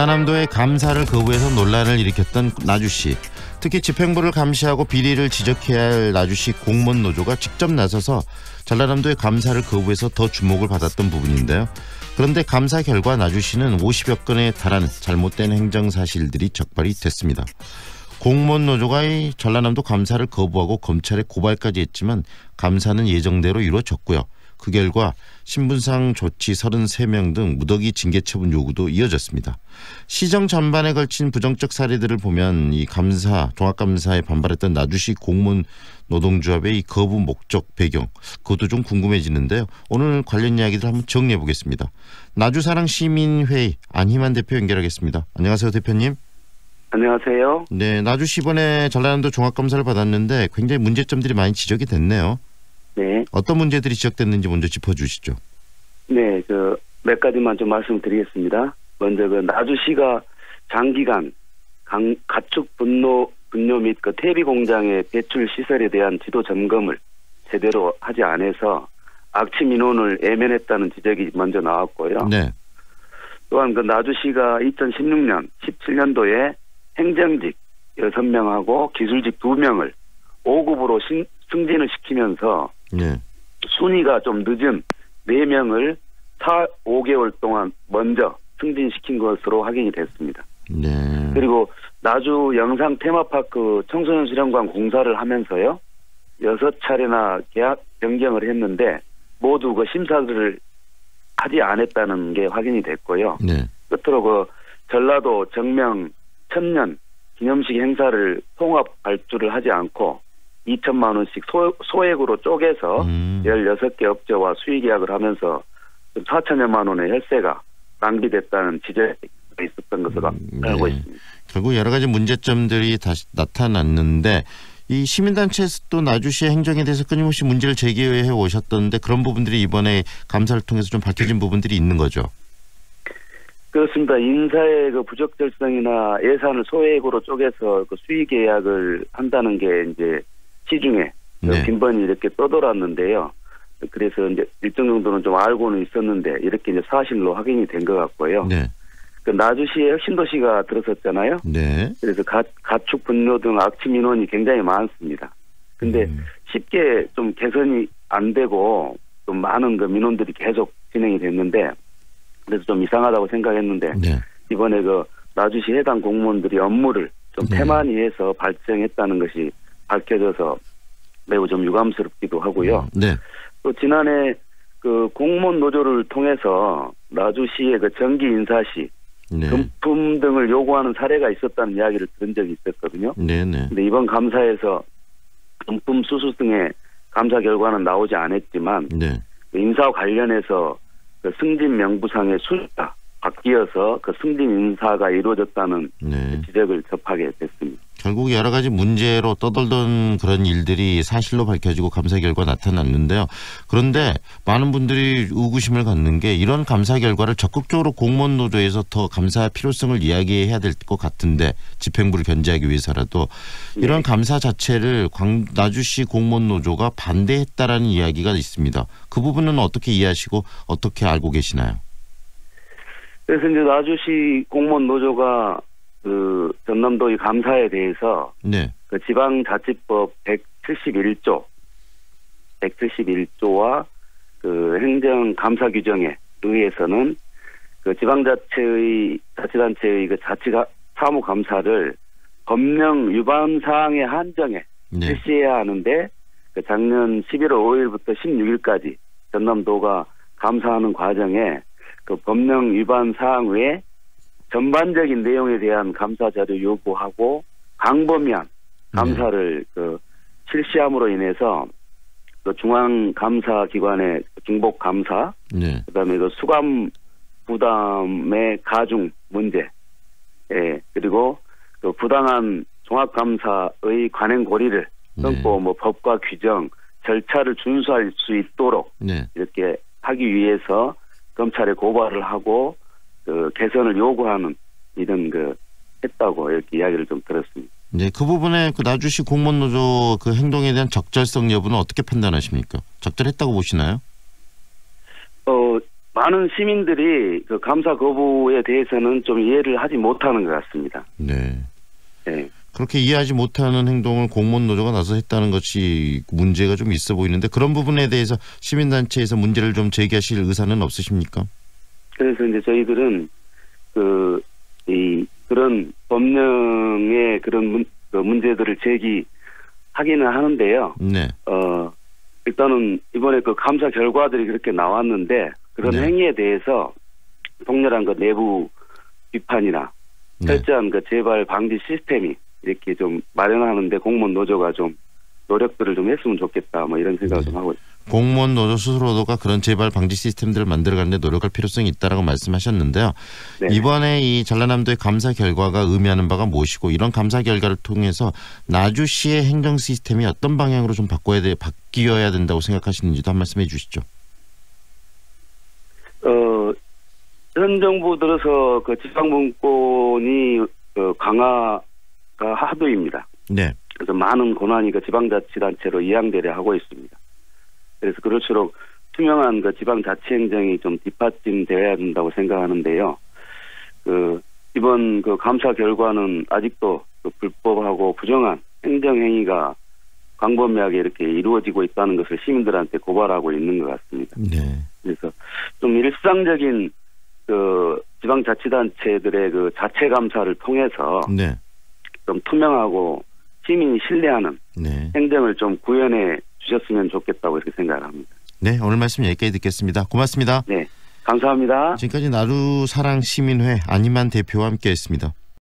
전라남도의 감사를 거부해서 논란을 일으켰던 나주시. 특히 집행부를 감시하고 비리를 지적해야 할 나주시 공무원 노조가 직접 나서서 전라남도의 감사를 거부해서 더 주목을 받았던 부분인데요. 그런데 감사 결과 나주시는 50여 건에 달하는 잘못된 행정 사실들이 적발이 됐습니다. 공무원 노조가 이 전라남도 감사를 거부하고 검찰에 고발까지 했지만 감사는 예정대로 이루어졌고요. 그 결과 신분상 조치 33명 등 무더기 징계 처분 요구도 이어졌습니다. 시정 전반에 걸친 부정적 사례들을 보면 이 감사, 종합감사에 반발했던 나주시 공무원 노동조합의 이 거부 목적 배경, 그것도 좀 궁금해지는데요. 오늘 관련 이야기들 한번 정리해 보겠습니다. 나주사랑시민회의 안희만 대표 연결하겠습니다. 안녕하세요, 대표님. 안녕하세요. 네, 나주시 이번에 전라남도 종합감사를 받았는데 굉장히 문제점들이 많이 지적이 됐네요. 네. 어떤 문제들이 지적됐는지 먼저 짚어주시죠. 네, 몇 가지만 좀 말씀드리겠습니다. 먼저 나주시가 장기간 가축 분뇨 및 퇴비 공장의 배출 시설에 대한 지도 점검을 제대로 하지 않아서 악취 민원을 애면했다는 지적이 먼저 나왔고요. 네. 또한 나주시가 2016년, 17년도에 행정직 6명하고 기술직 2명을 5급으로 승진을 시키면서 네. 순위가 좀 늦은 4명을 5개월 동안 먼저 승진시킨 것으로 확인이 됐습니다. 네. 그리고 나주 영상 테마파크 청소년 수련관 공사를 하면서요, 6차례나 계약 변경을 했는데 모두 심사를 하지 않았다는 게 확인이 됐고요. 네. 끝으로 전라도 정명 천년 기념식 행사를 통합 발주를 하지 않고 2천만 원씩 소액으로 쪼개서 16개 업체와 수의계약을 하면서 4천여만 원의 혈세가 낭비됐다는 지적이 있었던 것으로 알고 있습니다. 결국 여러 가지 문제점들이 다시 나타났는데 이 시민단체에서 또 나주시의 행정에 대해서 끊임없이 문제를 제기해 오셨던데 그런 부분들이 이번에 감사를 통해서 좀 밝혀진 부분들이 있는 거죠. 그렇습니다. 인사의 부적절성이나 예산을 소액으로 쪼개서 수의계약을 한다는 게 이제 시중에 네. 빈번히 이렇게 떠돌았는데요. 그래서 이제 일정 정도는 좀 알고는 있었는데 이렇게 이제 사실로 확인이 된 것 같고요. 네. 나주시에 혁신도시가 들어섰잖아요. 네. 그래서 가축 분뇨 등 악취 민원이 굉장히 많습니다. 근데 쉽게 좀 개선이 안 되고 좀 많은 민원들이 계속 진행이 됐는데 그래서 좀 이상하다고 생각했는데 네. 이번에 나주시 해당 공무원들이 업무를 좀 태만히 해서 발생했다는 것이 밝혀져서 매우 좀 유감스럽기도 하고요. 네. 또 지난해 공무원 노조를 통해서 나주시의 정기 인사 시 네. 금품 등을 요구하는 사례가 있었다는 이야기를 들은 적이 있었거든요. 네네. 근데 이번 감사에서 금품 수수 등의 감사 결과는 나오지 않았지만 네. 인사와 관련해서 승진 명부상의 순위가 바뀌어서 승진 인사가 이루어졌다는 네. 지적을 접하게 됐습니다. 결국 여러 가지 문제로 떠돌던 그런 일들이 사실로 밝혀지고 감사 결과 나타났는데요. 그런데 많은 분들이 의구심을 갖는 게 이런 감사 결과를 적극적으로 공무원 노조에서 더 감사 필요성을 이야기해야 될 것 같은데 집행부를 견제하기 위해서라도 이런 네. 감사 자체를 나주시 공무원 노조가 반대했다라는 이야기가 있습니다. 그 부분은 어떻게 이해하시고 어떻게 알고 계시나요? 그래서 이제 나주시 공무원 노조가 전남도의 감사에 대해서 네. 지방자치법 171조와 행정감사 규정에 의해서는 자치단체의 사무감사를 법령 위반 사항의 한정에 네. 실시해야 하는데 작년 11월 5일부터 16일까지 전남도가 감사하는 과정에 법령 위반 사항 외에 전반적인 내용에 대한 감사 자료 요구하고 광범위한 감사를 실시함으로 인해서 중앙감사기관의 중복 감사, 네. 그다음에 수감 부담의 가중 문제, 그리고 부당한 종합감사의 관행 고리를 끊고 법과 규정, 절차를 준수할 수 있도록 네. 이렇게 하기 위해서 검찰에 고발을 하고 개선을 요구하는 이런 했다고 이렇게 이야기를 좀 들었습니다. 네, 그 부분에 나주시 공무원 노조 행동에 대한 적절성 여부는 어떻게 판단하십니까? 적절했다고 보시나요? 많은 시민들이 그 감사 거부에 대해서는 좀 이해를 하지 못하는 것 같습니다. 네. 네. 그렇게 이해하지 못하는 행동을 공무원 노조가 나서 했다는 것이 문제가 좀 있어 보이는데 그런 부분에 대해서 시민단체에서 문제를 좀 제기하실 의사는 없으십니까? 그래서 이제 저희들은 그런 법령의 그런 문제들을 제기하기는 하는데요. 네. 일단은 이번에 그 감사 결과들이 그렇게 나왔는데 그런 네. 행위에 대해서 통렬한 그 내부 비판이나 철저한 그 재발 방지 시스템이 이렇게 좀 마련하는데 공무원 노조가 좀 노력들을 좀 했으면 좋겠다 뭐 이런 생각을 좀 하고 있습니다. 공무원 노조 스스로가 그런 재발 방지 시스템들을 만들어가는 데 노력할 필요성이 있다라고 말씀하셨는데요. 네. 이번에 이 전라남도의 감사 결과가 의미하는 바가 무엇이고 이런 감사 결과를 통해서 나주시의 행정 시스템이 어떤 방향으로 좀 바뀌어야 된다고 생각하시는지도 한 말씀해 주시죠. 현 정부 들어서 그 지방분권이 강화가 하도입니다. 네. 그래서 많은 권한이 그 지방자치단체로 이양되려 하고 있습니다. 그래서 그럴수록 투명한 그 지방자치행정이 좀 뒷받침되어야 된다고 생각하는데요. 이번 그 감사 결과는 아직도 그 불법하고 부정한 행정행위가 광범위하게 이렇게 이루어지고 있다는 것을 시민들한테 고발하고 있는 것 같습니다. 네. 그래서 좀 일상적인 그 지방자치단체들의 그 자체 감사를 통해서 네. 좀 투명하고 시민이 신뢰하는 네. 행정을 좀 구현해 주셨으면 좋겠다고 이렇게 생각을 합니다. 네. 오늘 말씀 여기까지 듣겠습니다. 고맙습니다. 네. 감사합니다. 지금까지 나루사랑시민회 안희만 대표와 함께했습니다.